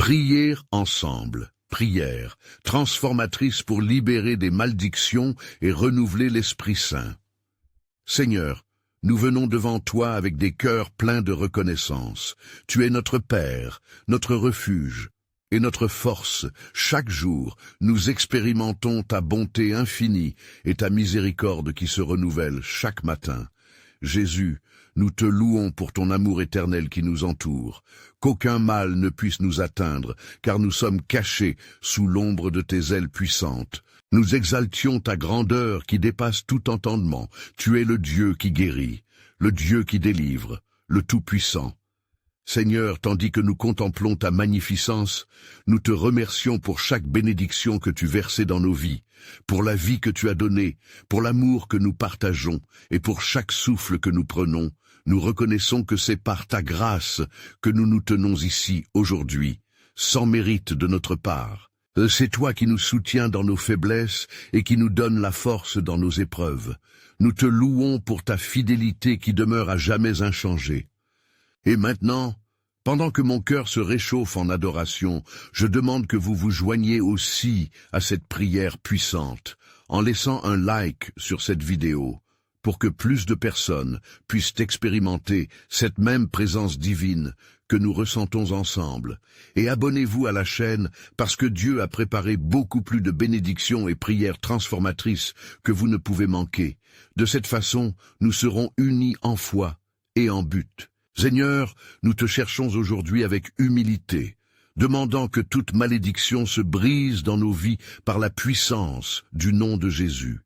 Prier ensemble, prière, transformatrice pour libérer des malédictions et renouveler l'Esprit Saint. Seigneur, nous venons devant toi avec des cœurs pleins de reconnaissance. Tu es notre Père, notre refuge et notre force. Chaque jour, nous expérimentons ta bonté infinie et ta miséricorde qui se renouvelle chaque matin. Jésus, nous te louons pour ton amour éternel qui nous entoure. Qu'aucun mal ne puisse nous atteindre, car nous sommes cachés sous l'ombre de tes ailes puissantes. Nous exaltions ta grandeur qui dépasse tout entendement. Tu es le Dieu qui guérit, le Dieu qui délivre, le Tout-Puissant. Seigneur, tandis que nous contemplons ta magnificence, nous te remercions pour chaque bénédiction que tu versais dans nos vies, pour la vie que tu as donnée, pour l'amour que nous partageons, et pour chaque souffle que nous prenons. Nous reconnaissons que c'est par ta grâce que nous nous tenons ici aujourd'hui, sans mérite de notre part. C'est toi qui nous soutiens dans nos faiblesses et qui nous donne la force dans nos épreuves. Nous te louons pour ta fidélité qui demeure à jamais inchangée. Et maintenant, pendant que mon cœur se réchauffe en adoration, je demande que vous vous joigniez aussi à cette prière puissante, en laissant un like sur cette vidéo, pour que plus de personnes puissent expérimenter cette même présence divine que nous ressentons ensemble. Et abonnez-vous à la chaîne parce que Dieu a préparé beaucoup plus de bénédictions et prières transformatrices que vous ne pouvez manquer. De cette façon, nous serons unis en foi et en but. Seigneur, nous te cherchons aujourd'hui avec humilité, demandant que toute malédiction se brise dans nos vies par la puissance du nom de Jésus.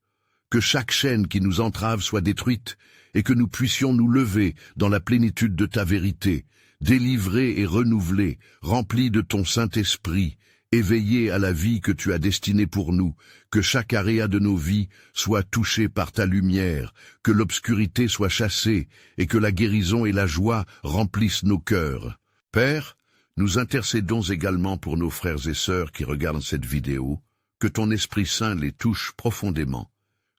Que chaque chaîne qui nous entrave soit détruite et que nous puissions nous lever dans la plénitude de ta vérité, délivrés et renouvelés, remplis de ton Saint-Esprit, éveillés à la vie que tu as destinée pour nous, que chaque aréa de nos vies soit touché par ta lumière, que l'obscurité soit chassée et que la guérison et la joie remplissent nos cœurs. Père, nous intercédons également pour nos frères et sœurs qui regardent cette vidéo, que ton Esprit Saint les touche profondément.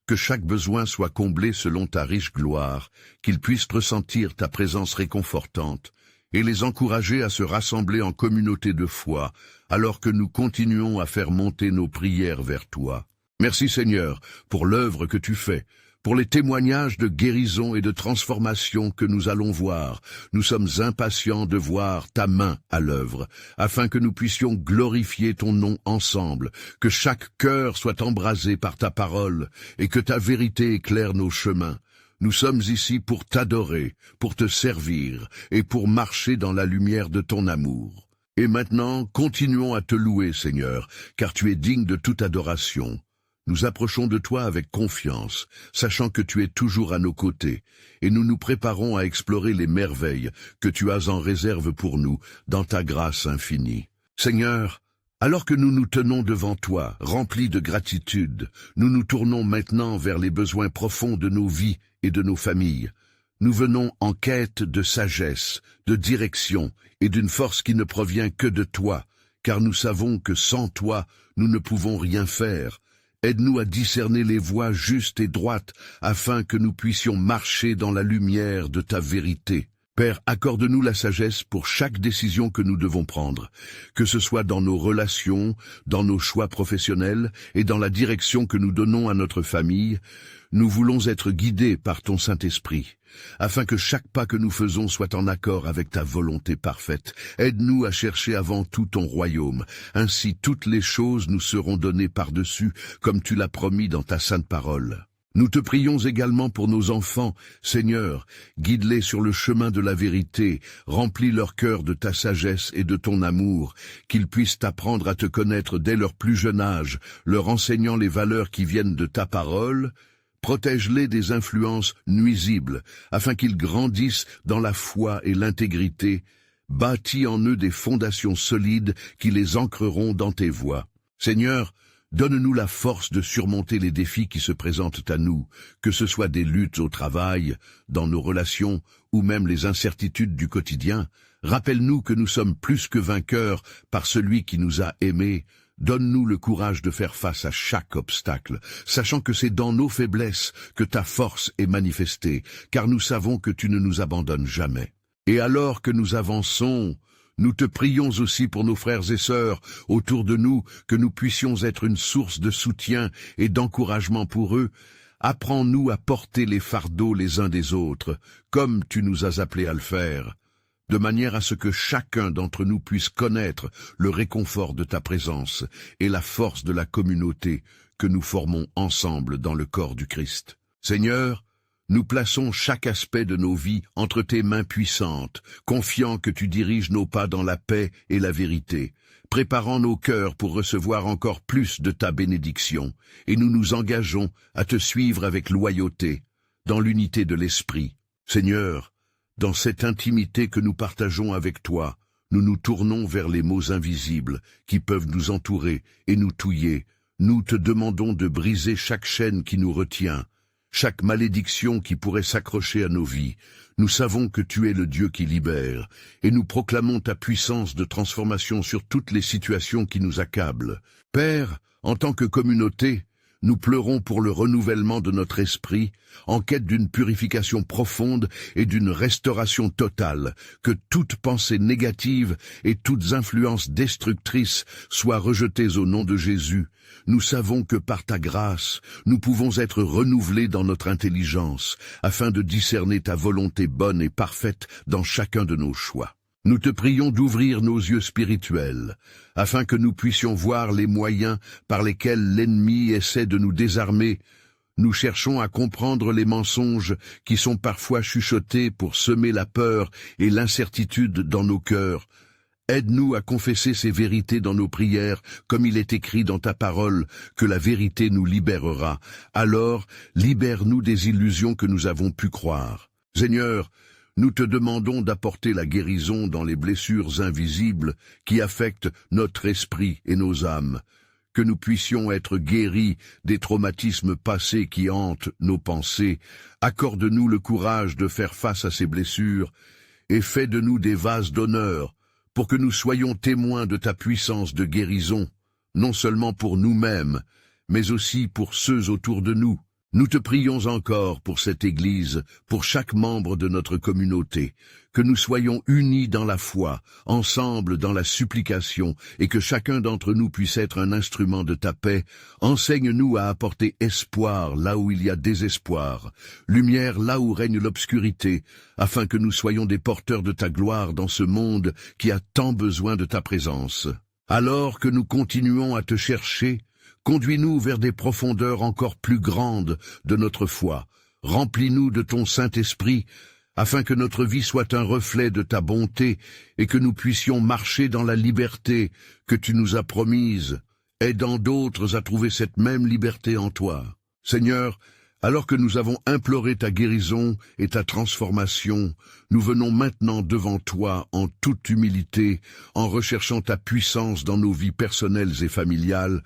Que chaque besoin soit comblé selon ta riche gloire, qu'ils puissent ressentir ta présence réconfortante et les encourager à se rassembler en communauté de foi, alors que nous continuons à faire monter nos prières vers toi. Merci Seigneur pour l'œuvre que tu fais, pour les témoignages de guérison et de transformation que nous allons voir. Nous sommes impatients de voir ta main à l'œuvre, afin que nous puissions glorifier ton nom ensemble, que chaque cœur soit embrasé par ta parole et que ta vérité éclaire nos chemins. Nous sommes ici pour t'adorer, pour te servir et pour marcher dans la lumière de ton amour. Et maintenant, continuons à te louer, Seigneur, car tu es digne de toute adoration. Nous approchons de toi avec confiance, sachant que tu es toujours à nos côtés, et nous nous préparons à explorer les merveilles que tu as en réserve pour nous dans ta grâce infinie. Seigneur, alors que nous nous tenons devant toi, remplis de gratitude, nous nous tournons maintenant vers les besoins profonds de nos vies et de nos familles. Nous venons en quête de sagesse, de direction et d'une force qui ne provient que de toi, car nous savons que sans toi, nous ne pouvons rien faire. Aide-nous à discerner les voies justes et droites, afin que nous puissions marcher dans la lumière de ta vérité. Père, accorde-nous la sagesse pour chaque décision que nous devons prendre, que ce soit dans nos relations, dans nos choix professionnels et dans la direction que nous donnons à notre famille. Nous voulons être guidés par ton Saint-Esprit, afin que chaque pas que nous faisons soit en accord avec ta volonté parfaite. Aide-nous à chercher avant tout ton royaume. Ainsi toutes les choses nous seront données par-dessus, comme tu l'as promis dans ta sainte parole. Nous te prions également pour nos enfants. Seigneur, guide-les sur le chemin de la vérité, remplis leur cœur de ta sagesse et de ton amour, qu'ils puissent apprendre à te connaître dès leur plus jeune âge, leur enseignant les valeurs qui viennent de ta parole. Protège-les des influences nuisibles, afin qu'ils grandissent dans la foi et l'intégrité. Bâtis en eux des fondations solides qui les ancreront dans tes voies. Seigneur, donne-nous la force de surmonter les défis qui se présentent à nous, que ce soit des luttes au travail, dans nos relations, ou même les incertitudes du quotidien. Rappelle-nous que nous sommes plus que vainqueurs par celui qui nous a aimés. Donne-nous le courage de faire face à chaque obstacle, sachant que c'est dans nos faiblesses que ta force est manifestée, car nous savons que tu ne nous abandonnes jamais. Et alors que nous avançons, Nous te prions aussi pour nos frères et sœurs autour de nous, que nous puissions être une source de soutien et d'encouragement pour eux. Apprends-nous à porter les fardeaux les uns des autres, comme tu nous as appelés à le faire, de manière à ce que chacun d'entre nous puisse connaître le réconfort de ta présence et la force de la communauté que nous formons ensemble dans le corps du Christ. Seigneur, nous plaçons chaque aspect de nos vies entre tes mains puissantes, confiants que tu diriges nos pas dans la paix et la vérité, préparant nos cœurs pour recevoir encore plus de ta bénédiction, et nous nous engageons à te suivre avec loyauté, dans l'unité de l'Esprit. Seigneur, dans cette intimité que nous partageons avec toi, nous nous tournons vers les maux invisibles qui peuvent nous entourer et nous touiller. Nous te demandons de briser chaque chaîne qui nous retient, chaque malédiction qui pourrait s'accrocher à nos vies. Nous savons que tu es le Dieu qui libère, et nous proclamons ta puissance de transformation sur toutes les situations qui nous accablent. Père, en tant que communauté, nous pleurons pour le renouvellement de notre esprit, en quête d'une purification profonde et d'une restauration totale, que toute pensée négative et toutes influences destructrices soient rejetées au nom de Jésus. Nous savons que par ta grâce, nous pouvons être renouvelés dans notre intelligence, afin de discerner ta volonté bonne et parfaite dans chacun de nos choix. Nous te prions d'ouvrir nos yeux spirituels, afin que nous puissions voir les moyens par lesquels l'ennemi essaie de nous désarmer. Nous cherchons à comprendre les mensonges qui sont parfois chuchotés pour semer la peur et l'incertitude dans nos cœurs. Aide-nous à confesser ces vérités dans nos prières, comme il est écrit dans ta parole, que la vérité nous libérera. Alors, libère-nous des illusions que nous avons pu croire. Seigneur, nous te demandons d'apporter la guérison dans les blessures invisibles qui affectent notre esprit et nos âmes, que nous puissions être guéris des traumatismes passés qui hantent nos pensées. Accorde-nous le courage de faire face à ces blessures et fais de nous des vases d'honneur pour que nous soyons témoins de ta puissance de guérison, non seulement pour nous-mêmes, mais aussi pour ceux autour de nous. Nous te prions encore pour cette Église, pour chaque membre de notre communauté, que nous soyons unis dans la foi, ensemble dans la supplication, et que chacun d'entre nous puisse être un instrument de ta paix. Enseigne-nous à apporter espoir là où il y a désespoir, lumière là où règne l'obscurité, afin que nous soyons des porteurs de ta gloire dans ce monde qui a tant besoin de ta présence. Alors que nous continuons à te chercher, conduis-nous vers des profondeurs encore plus grandes de notre foi. Remplis-nous de ton Saint-Esprit, afin que notre vie soit un reflet de ta bonté et que nous puissions marcher dans la liberté que tu nous as promise, aidant d'autres à trouver cette même liberté en toi. Seigneur, alors que nous avons imploré ta guérison et ta transformation, nous venons maintenant devant toi en toute humilité, en recherchant ta puissance dans nos vies personnelles et familiales.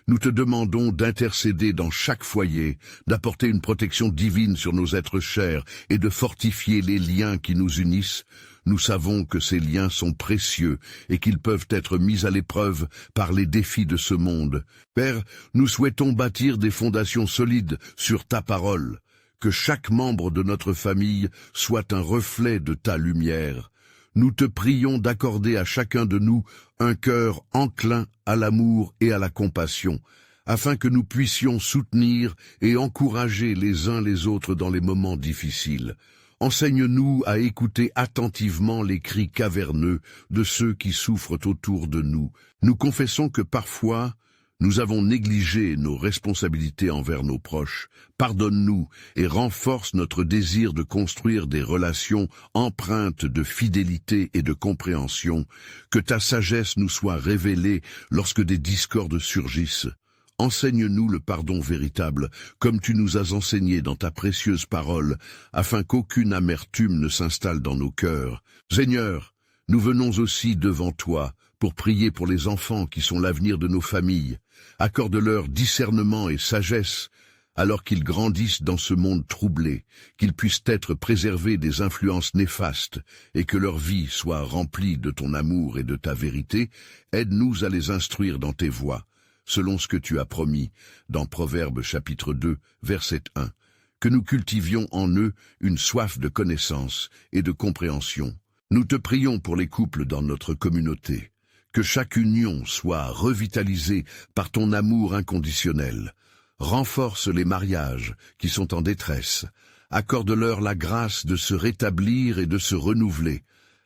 Nous te demandons d'intercéder dans chaque foyer, d'apporter une protection divine sur nos êtres chers et de fortifier les liens qui nous unissent. Nous savons que ces liens sont précieux et qu'ils peuvent être mis à l'épreuve par les défis de ce monde. Père, nous souhaitons bâtir des fondations solides sur ta parole, que chaque membre de notre famille soit un reflet de ta lumière. Nous te prions d'accorder à chacun de nous un cœur enclin à l'amour et à la compassion, afin que nous puissions soutenir et encourager les uns les autres dans les moments difficiles. Enseigne-nous à écouter attentivement les cris caverneux de ceux qui souffrent autour de nous. Nous confessons que parfois, nous avons négligé nos responsabilités envers nos proches. Pardonne-nous et renforce notre désir de construire des relations empreintes de fidélité et de compréhension. Que ta sagesse nous soit révélée lorsque des discordes surgissent. Enseigne-nous le pardon véritable, comme tu nous as enseigné dans ta précieuse parole, afin qu'aucune amertume ne s'installe dans nos cœurs. Seigneur, nous venons aussi devant toi pour prier pour les enfants qui sont l'avenir de nos familles. Accorde-leur discernement et sagesse, alors qu'ils grandissent dans ce monde troublé, qu'ils puissent être préservés des influences néfastes et que leur vie soit remplie de ton amour et de ta vérité. Aide-nous à les instruire dans tes voies, selon ce que tu as promis dans Proverbes chapitre 2, verset 1, que nous cultivions en eux une soif de connaissance et de compréhension. Nous te prions pour les couples dans notre communauté. Que chaque union soit revitalisée par ton amour inconditionnel. Renforce les mariages qui sont en détresse. Accorde-leur la grâce de se rétablir et de se renouveler,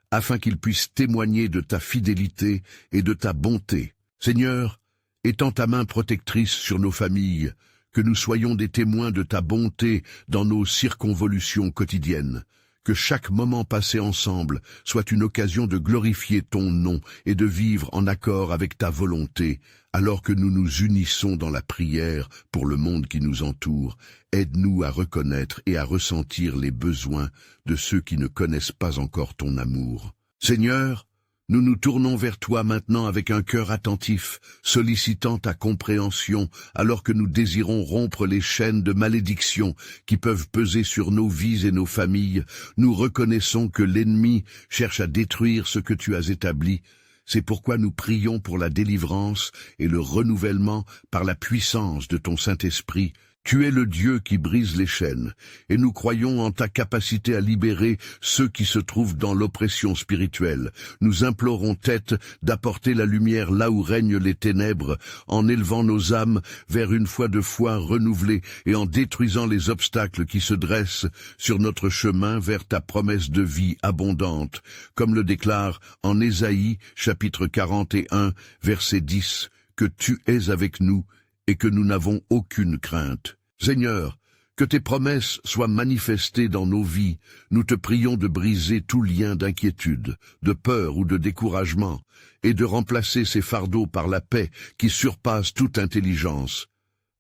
afin qu'ils puissent témoigner de ta fidélité et de ta bonté. Seigneur, étends ta main protectrice sur nos familles, que nous soyons des témoins de ta bonté dans nos circonvolutions quotidiennes. Que chaque moment passé ensemble soit une occasion de glorifier ton nom et de vivre en accord avec ta volonté, alors que nous nous unissons dans la prière pour le monde qui nous entoure. Aide-nous à reconnaître et à ressentir les besoins de ceux qui ne connaissent pas encore ton amour. Seigneur, nous nous tournons vers toi maintenant avec un cœur attentif, sollicitant ta compréhension, alors que nous désirons rompre les chaînes de malédiction qui peuvent peser sur nos vies et nos familles. Nous reconnaissons que l'ennemi cherche à détruire ce que tu as établi. C'est pourquoi nous prions pour la délivrance et le renouvellement par la puissance de ton Saint-Esprit. Tu es le Dieu qui brise les chaînes, et nous croyons en ta capacité à libérer ceux qui se trouvent dans l'oppression spirituelle. Nous implorons tête d'apporter la lumière là où règnent les ténèbres, en élevant nos âmes vers une foi de foi renouvelée et en détruisant les obstacles qui se dressent sur notre chemin vers ta promesse de vie abondante, comme le déclare en Ésaïe, chapitre 41, verset 10, que tu es avec nous et que nous n'avons aucune crainte. Seigneur, que tes promesses soient manifestées dans nos vies. Nous te prions de briser tout lien d'inquiétude, de peur ou de découragement, et de remplacer ces fardeaux par la paix qui surpasse toute intelligence.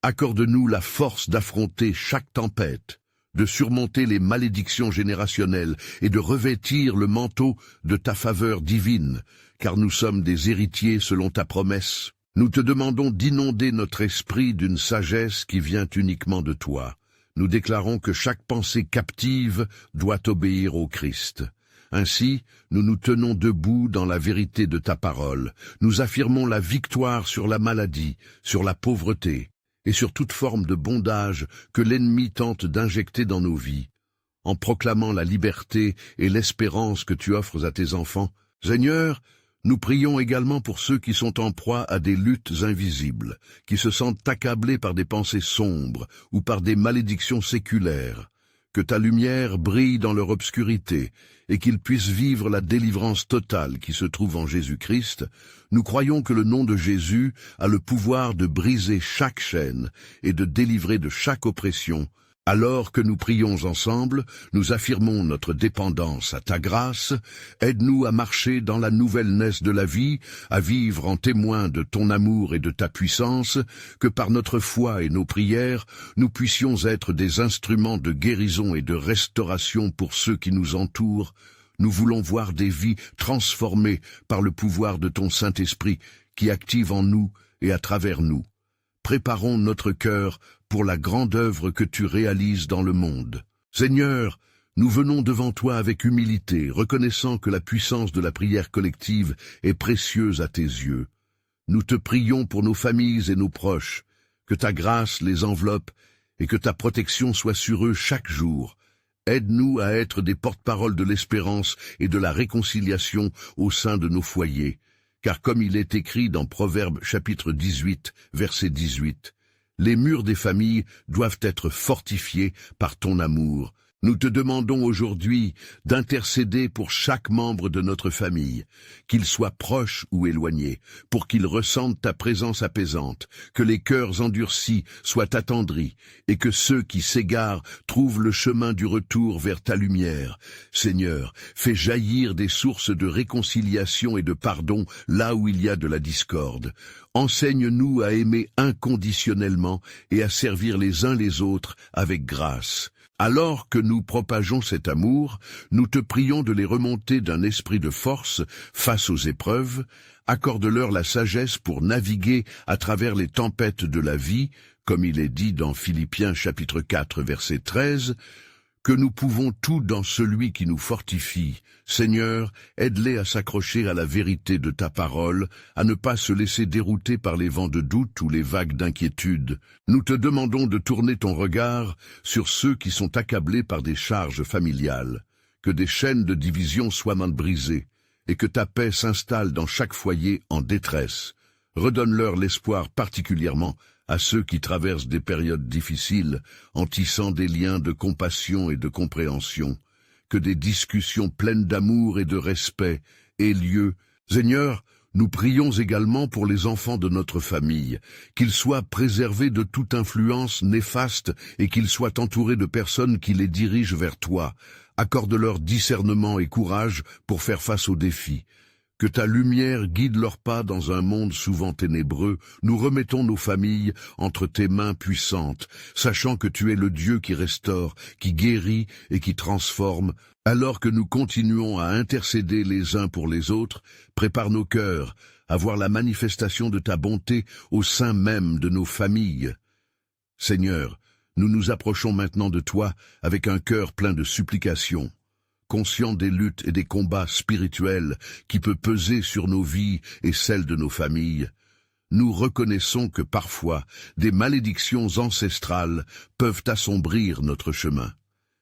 Accorde-nous la force d'affronter chaque tempête, de surmonter les malédictions générationnelles et de revêtir le manteau de ta faveur divine, car nous sommes des héritiers selon ta promesse. Nous te demandons d'inonder notre esprit d'une sagesse qui vient uniquement de toi. Nous déclarons que chaque pensée captive doit obéir au Christ. Ainsi, nous nous tenons debout dans la vérité de ta parole. Nous affirmons la victoire sur la maladie, sur la pauvreté et sur toute forme de bondage que l'ennemi tente d'injecter dans nos vies. En proclamant la liberté et l'espérance que tu offres à tes enfants, Seigneur, nous prions également pour ceux qui sont en proie à des luttes invisibles, qui se sentent accablés par des pensées sombres ou par des malédictions séculaires. Que ta lumière brille dans leur obscurité et qu'ils puissent vivre la délivrance totale qui se trouve en Jésus-Christ. Nous croyons que le nom de Jésus a le pouvoir de briser chaque chaîne et de délivrer de chaque oppression. Alors que nous prions ensemble, nous affirmons notre dépendance à ta grâce. Aide-nous à marcher dans la nouvelle naisse de la vie, à vivre en témoin de ton amour et de ta puissance, que par notre foi et nos prières, nous puissions être des instruments de guérison et de restauration pour ceux qui nous entourent. Nous voulons voir des vies transformées par le pouvoir de ton Saint-Esprit qui active en nous et à travers nous. Préparons notre cœur pour la grande œuvre que tu réalises dans le monde. Seigneur, nous venons devant toi avec humilité, reconnaissant que la puissance de la prière collective est précieuse à tes yeux. Nous te prions pour nos familles et nos proches, que ta grâce les enveloppe et que ta protection soit sur eux chaque jour. Aide-nous à être des porte-paroles de l'espérance et de la réconciliation au sein de nos foyers. Car comme il est écrit dans Proverbes chapitre 18, verset 18, « Les murs des familles doivent être fortifiés par ton amour. » Nous te demandons aujourd'hui d'intercéder pour chaque membre de notre famille, qu'il soit proche ou éloigné, pour qu'il ressente ta présence apaisante, que les cœurs endurcis soient attendris, et que ceux qui s'égarent trouvent le chemin du retour vers ta lumière. Seigneur, fais jaillir des sources de réconciliation et de pardon là où il y a de la discorde. Enseigne-nous à aimer inconditionnellement et à servir les uns les autres avec grâce. Alors que nous propageons cet amour, nous te prions de les remonter d'un esprit de force face aux épreuves. Accorde-leur la sagesse pour naviguer à travers les tempêtes de la vie, comme il est dit dans Philippiens chapitre 4 verset 13, que nous pouvons tout dans celui qui nous fortifie. Seigneur, aide-les à s'accrocher à la vérité de ta parole, à ne pas se laisser dérouter par les vents de doute ou les vagues d'inquiétude. Nous te demandons de tourner ton regard sur ceux qui sont accablés par des charges familiales. que des chaînes de division soient brisées, et que ta paix s'installe dans chaque foyer en détresse. Redonne-leur l'espoir particulièrement à ceux qui traversent des périodes difficiles, en tissant des liens de compassion et de compréhension. Que des discussions pleines d'amour et de respect aient lieu. Seigneur, nous prions également pour les enfants de notre famille, qu'ils soient préservés de toute influence néfaste et qu'ils soient entourés de personnes qui les dirigent vers toi. Accorde-leur discernement et courage pour faire face aux défis. Que ta lumière guide leurs pas dans un monde souvent ténébreux. Nous remettons nos familles entre tes mains puissantes, sachant que tu es le Dieu qui restaure, qui guérit et qui transforme. Alors que nous continuons à intercéder les uns pour les autres, prépare nos cœurs à voir la manifestation de ta bonté au sein même de nos familles. Seigneur, nous nous approchons maintenant de toi avec un cœur plein de supplications, conscient des luttes et des combats spirituels qui peuvent peser sur nos vies et celles de nos familles. Nous reconnaissons que parfois des malédictions ancestrales peuvent assombrir notre chemin.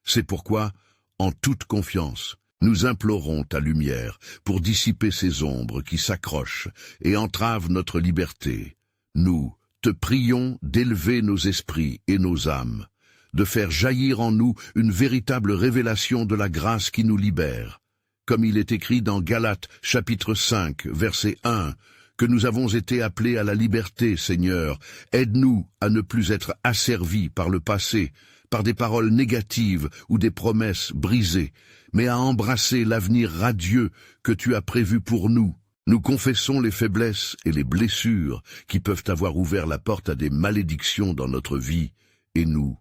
C'est pourquoi, en toute confiance, nous implorons ta lumière pour dissiper ces ombres qui s'accrochent et entravent notre liberté. Nous te prions d'élever nos esprits et nos âmes, de faire jaillir en nous une véritable révélation de la grâce qui nous libère. Comme il est écrit dans Galates chapitre 5, verset 1, que nous avons été appelés à la liberté, Seigneur, aide-nous à ne plus être asservis par le passé, par des paroles négatives ou des promesses brisées, mais à embrasser l'avenir radieux que tu as prévu pour nous. Nous confessons les faiblesses et les blessures qui peuvent avoir ouvert la porte à des malédictions dans notre vie, et nous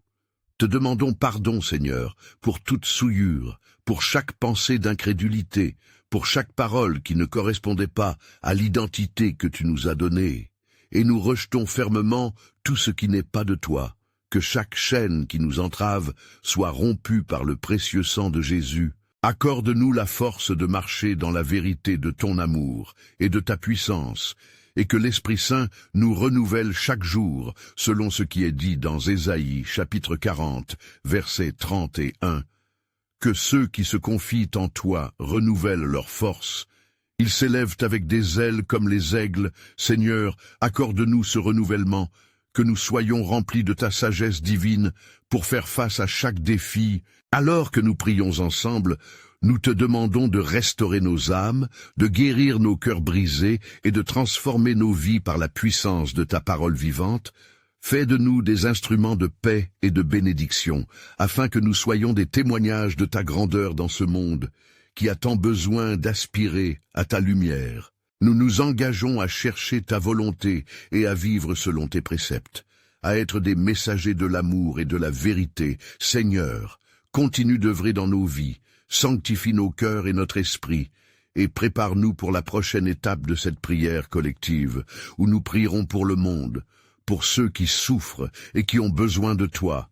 te demandons pardon, Seigneur, pour toute souillure, pour chaque pensée d'incrédulité, pour chaque parole qui ne correspondait pas à l'identité que tu nous as donnée, et nous rejetons fermement tout ce qui n'est pas de toi. Que chaque chaîne qui nous entrave soit rompue par le précieux sang de Jésus. Accorde-nous la force de marcher dans la vérité de ton amour et de ta puissance, et que l'Esprit Saint nous renouvelle chaque jour, selon ce qui est dit dans Ésaïe, chapitre 40, versets 31. Que ceux qui se confient en toi renouvellent leur force. Ils s'élèvent avec des ailes comme les aigles. Seigneur, accorde-nous ce renouvellement, que nous soyons remplis de ta sagesse divine pour faire face à chaque défi. Alors que nous prions ensemble, nous te demandons de restaurer nos âmes, de guérir nos cœurs brisés et de transformer nos vies par la puissance de ta parole vivante. Fais de nous des instruments de paix et de bénédiction, afin que nous soyons des témoignages de ta grandeur dans ce monde, qui a tant besoin d'aspirer à ta lumière. Nous nous engageons à chercher ta volonté et à vivre selon tes préceptes, à être des messagers de l'amour et de la vérité. Seigneur, continue d'œuvrer dans nos vies, sanctifie nos cœurs et notre esprit, et prépare-nous pour la prochaine étape de cette prière collective, où nous prierons pour le monde, pour ceux qui souffrent et qui ont besoin de toi,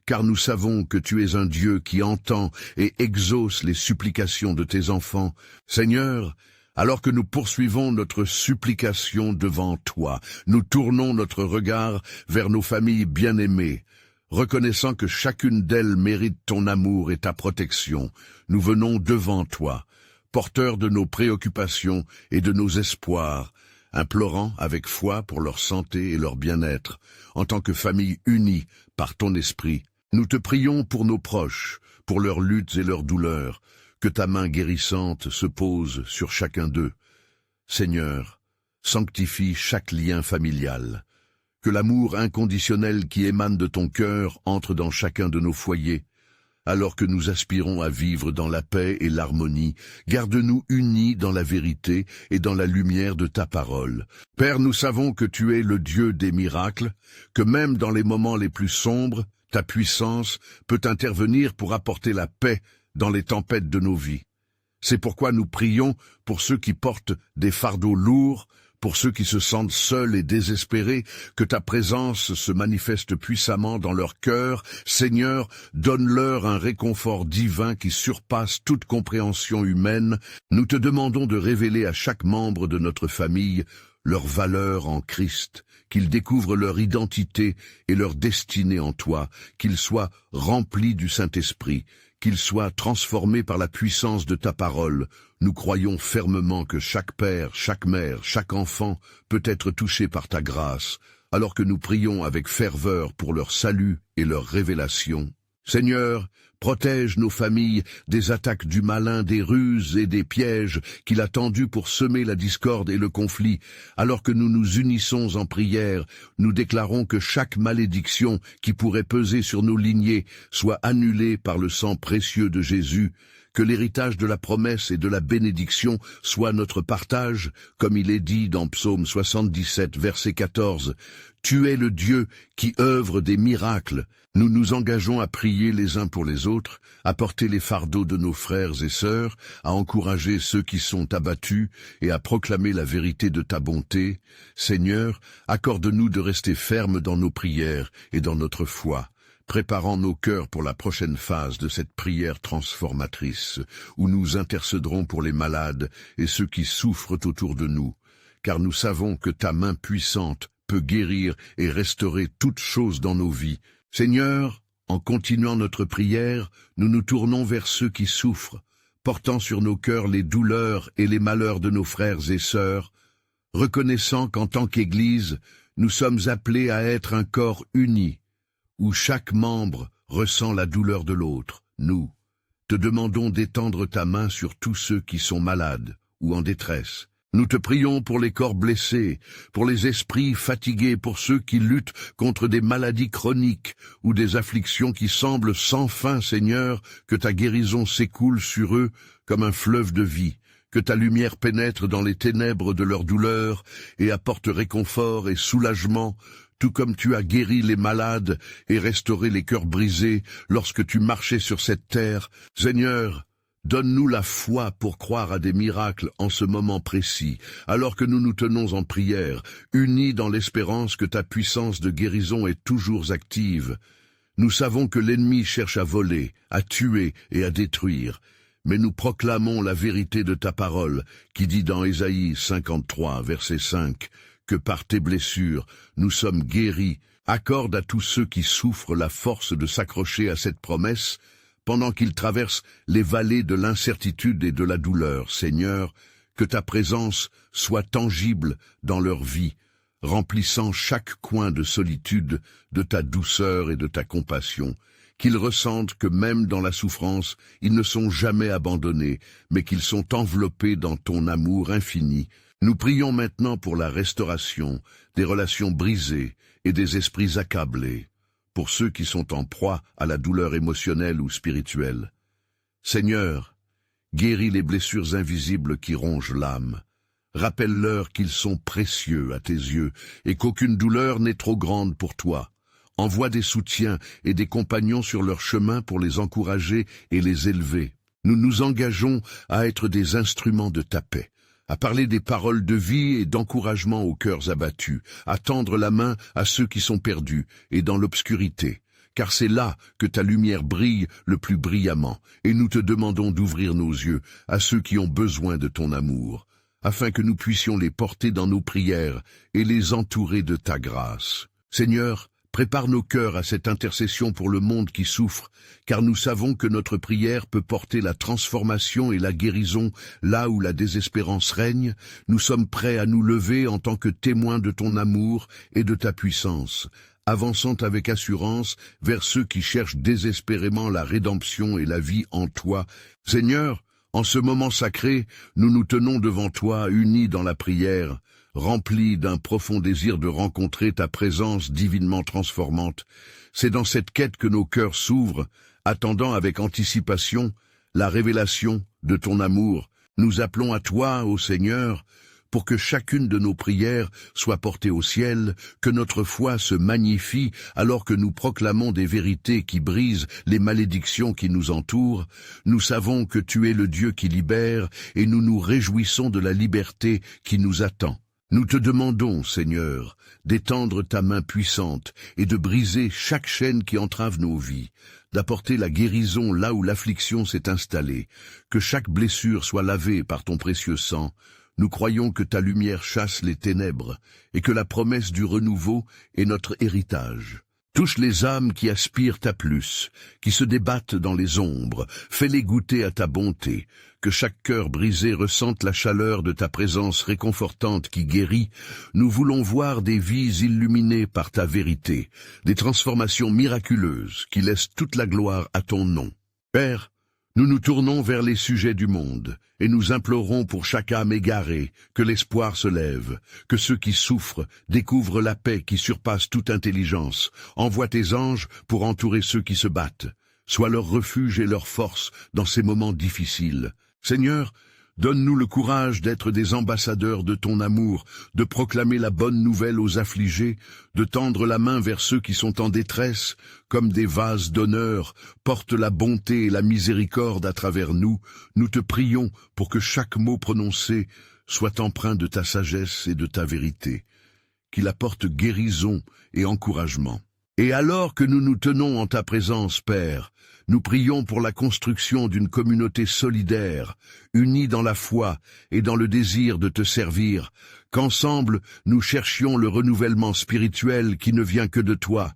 car nous savons que tu es un Dieu qui entend et exauce les supplications de tes enfants. Seigneur, alors que nous poursuivons notre supplication devant toi, nous tournons notre regard vers nos familles bien-aimées, reconnaissant que chacune d'elles mérite ton amour et ta protection. Nous venons devant toi, porteurs de nos préoccupations et de nos espoirs, implorant avec foi pour leur santé et leur bien-être, en tant que famille unie par ton esprit. Nous te prions pour nos proches, pour leurs luttes et leurs douleurs, que ta main guérissante se pose sur chacun d'eux. Seigneur, sanctifie chaque lien familial. Que l'amour inconditionnel qui émane de ton cœur entre dans chacun de nos foyers. Alors que nous aspirons à vivre dans la paix et l'harmonie, garde-nous unis dans la vérité et dans la lumière de ta parole. Père, nous savons que tu es le Dieu des miracles, que même dans les moments les plus sombres, ta puissance peut intervenir pour apporter la paix dans les tempêtes de nos vies. C'est pourquoi nous prions pour ceux qui portent des fardeaux lourds, pour ceux qui se sentent seuls et désespérés, que ta présence se manifeste puissamment dans leur cœur. Seigneur, donne-leur un réconfort divin qui surpasse toute compréhension humaine. Nous te demandons de révéler à chaque membre de notre famille leur valeur en Christ, qu'ils découvrent leur identité et leur destinée en toi, qu'ils soient remplis du Saint-Esprit, qu'ils soient transformés par la puissance de ta parole. Nous croyons fermement que chaque père, chaque mère, chaque enfant peut être touché par ta grâce, alors que nous prions avec ferveur pour leur salut et leur révélation. Seigneur, protège nos familles des attaques du malin, des ruses et des pièges qu'il a tendus pour semer la discorde et le conflit. Alors que nous nous unissons en prière, nous déclarons que chaque malédiction qui pourrait peser sur nos lignées soit annulée par le sang précieux de Jésus. Que l'héritage de la promesse et de la bénédiction soit notre partage, comme il est dit dans Psaume 77, verset 14. Tu es le Dieu qui œuvre des miracles. Nous nous engageons à prier les uns pour les autres, à porter les fardeaux de nos frères et sœurs, à encourager ceux qui sont abattus et à proclamer la vérité de ta bonté. Seigneur, accorde-nous de rester fermes dans nos prières et dans notre foi, préparant nos cœurs pour la prochaine phase de cette prière transformatrice, où nous intercéderons pour les malades et ceux qui souffrent autour de nous, car nous savons que ta main puissante peut guérir et restaurer toutes choses dans nos vies. Seigneur, en continuant notre prière, nous nous tournons vers ceux qui souffrent, portant sur nos cœurs les douleurs et les malheurs de nos frères et sœurs, reconnaissant qu'en tant qu'Église, nous sommes appelés à être un corps uni, où chaque membre ressent la douleur de l'autre. Nous te demandons d'étendre ta main sur tous ceux qui sont malades ou en détresse. Nous te prions pour les corps blessés, pour les esprits fatigués, pour ceux qui luttent contre des maladies chroniques ou des afflictions qui semblent sans fin, Seigneur, que ta guérison s'écoule sur eux comme un fleuve de vie, que ta lumière pénètre dans les ténèbres de leur douleur et apporte réconfort et soulagement, tout comme tu as guéri les malades et restauré les cœurs brisés lorsque tu marchais sur cette terre. Seigneur, donne-nous la foi pour croire à des miracles en ce moment précis, alors que nous nous tenons en prière, unis dans l'espérance que ta puissance de guérison est toujours active. Nous savons que l'ennemi cherche à voler, à tuer et à détruire, mais nous proclamons la vérité de ta parole, qui dit dans Ésaïe 53, verset 5, que par tes blessures, nous sommes guéris. Accorde à tous ceux qui souffrent la force de s'accrocher à cette promesse, pendant qu'ils traversent les vallées de l'incertitude et de la douleur. Seigneur, que ta présence soit tangible dans leur vie, remplissant chaque coin de solitude de ta douceur et de ta compassion, qu'ils ressentent que même dans la souffrance, ils ne sont jamais abandonnés, mais qu'ils sont enveloppés dans ton amour infini. Nous prions maintenant pour la restauration des relations brisées et des esprits accablés, pour ceux qui sont en proie à la douleur émotionnelle ou spirituelle. Seigneur, guéris les blessures invisibles qui rongent l'âme. Rappelle-leur qu'ils sont précieux à tes yeux et qu'aucune douleur n'est trop grande pour toi. Envoie des soutiens et des compagnons sur leur chemin pour les encourager et les élever. Nous nous engageons à être des instruments de ta paix, à parler des paroles de vie et d'encouragement aux cœurs abattus, à tendre la main à ceux qui sont perdus et dans l'obscurité, car c'est là que ta lumière brille le plus brillamment, et nous te demandons d'ouvrir nos yeux à ceux qui ont besoin de ton amour, afin que nous puissions les porter dans nos prières et les entourer de ta grâce. Seigneur, prépare nos cœurs à cette intercession pour le monde qui souffre, car nous savons que notre prière peut porter la transformation et la guérison là où la désespérance règne. Nous sommes prêts à nous lever en tant que témoins de ton amour et de ta puissance, avançant avec assurance vers ceux qui cherchent désespérément la rédemption et la vie en toi. Seigneur, en ce moment sacré, nous nous tenons devant toi, unis dans la prière, remplis d'un profond désir de rencontrer ta présence divinement transformante. C'est dans cette quête que nos cœurs s'ouvrent, attendant avec anticipation la révélation de ton amour. Nous appelons à toi, ô Seigneur, pour que chacune de nos prières soit portée au ciel, que notre foi se magnifie alors que nous proclamons des vérités qui brisent les malédictions qui nous entourent. Nous savons que tu es le Dieu qui libère et nous nous réjouissons de la liberté qui nous attend. Nous te demandons, Seigneur, d'étendre ta main puissante et de briser chaque chaîne qui entrave nos vies, d'apporter la guérison là où l'affliction s'est installée, que chaque blessure soit lavée par ton précieux sang. Nous croyons que ta lumière chasse les ténèbres et que la promesse du renouveau est notre héritage. Touche les âmes qui aspirent à plus, qui se débattent dans les ombres, fais-les goûter à ta bonté, que chaque cœur brisé ressente la chaleur de ta présence réconfortante qui guérit. Nous voulons voir des vies illuminées par ta vérité, des transformations miraculeuses qui laissent toute la gloire à ton nom. Père, nous nous tournons vers les sujets du monde, et nous implorons pour chaque âme égarée que l'espoir se lève, que ceux qui souffrent découvrent la paix qui surpasse toute intelligence. Envoie tes anges pour entourer ceux qui se battent. Sois leur refuge et leur force dans ces moments difficiles. Seigneur, donne-nous le courage d'être des ambassadeurs de ton amour, de proclamer la bonne nouvelle aux affligés, de tendre la main vers ceux qui sont en détresse, comme des vases d'honneur. Porte la bonté et la miséricorde à travers nous. Nous te prions pour que chaque mot prononcé soit empreint de ta sagesse et de ta vérité, qu'il apporte guérison et encouragement. Et alors que nous nous tenons en ta présence, Père, nous prions pour la construction d'une communauté solidaire, unie dans la foi et dans le désir de te servir, qu'ensemble nous cherchions le renouvellement spirituel qui ne vient que de toi,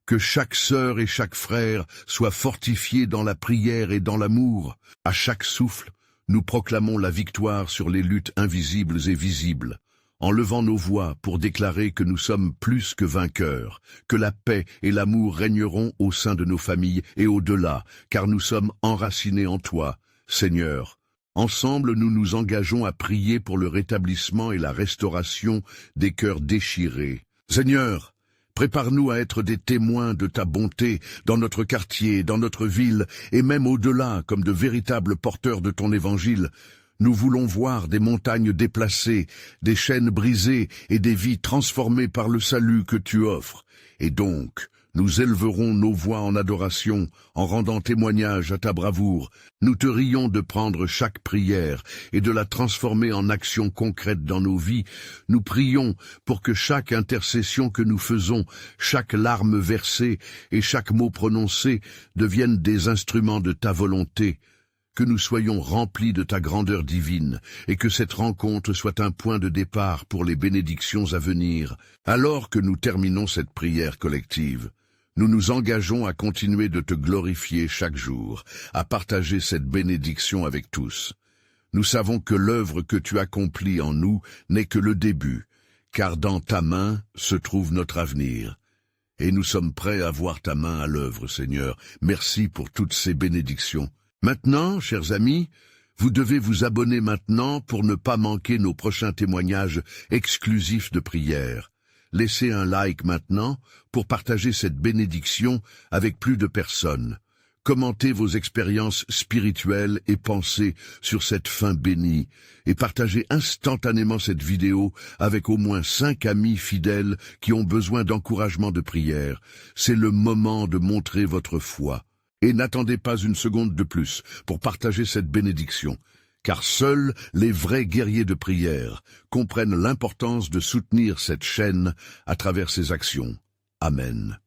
que chaque sœur et chaque frère soient fortifiés dans la prière et dans l'amour. À chaque souffle, nous proclamons la victoire sur les luttes invisibles et visibles, en levant nos voix pour déclarer que nous sommes plus que vainqueurs, que la paix et l'amour régneront au sein de nos familles et au-delà, car nous sommes enracinés en toi, Seigneur. Ensemble, nous nous engageons à prier pour le rétablissement et la restauration des cœurs déchirés. Seigneur, prépare-nous à être des témoins de ta bonté dans notre quartier, dans notre ville, et même au-delà, comme de véritables porteurs de ton évangile. Nous voulons voir des montagnes déplacées, des chaînes brisées et des vies transformées par le salut que tu offres. Et donc, nous élèverons nos voix en adoration, en rendant témoignage à ta bravoure. Nous te rions de prendre chaque prière et de la transformer en action concrète dans nos vies. Nous prions pour que chaque intercession que nous faisons, chaque larme versée et chaque mot prononcé deviennent des instruments de ta volonté. Que nous soyons remplis de ta grandeur divine, et que cette rencontre soit un point de départ pour les bénédictions à venir. Alors que nous terminons cette prière collective, nous nous engageons à continuer de te glorifier chaque jour, à partager cette bénédiction avec tous. Nous savons que l'œuvre que tu accomplis en nous n'est que le début, car dans ta main se trouve notre avenir. Et nous sommes prêts à voir ta main à l'œuvre, Seigneur. Merci pour toutes ces bénédictions. Maintenant, chers amis, vous devez vous abonner maintenant pour ne pas manquer nos prochains témoignages exclusifs de prière. Laissez un like maintenant pour partager cette bénédiction avec plus de personnes. Commentez vos expériences spirituelles et pensez sur cette fin bénie et partagez instantanément cette vidéo avec au moins 5 amis fidèles qui ont besoin d'encouragement de prière. C'est le moment de montrer votre foi. Et n'attendez pas une seconde de plus pour partager cette bénédiction, car seuls les vrais guerriers de prière comprennent l'importance de soutenir cette chaîne à travers ses actions. Amen.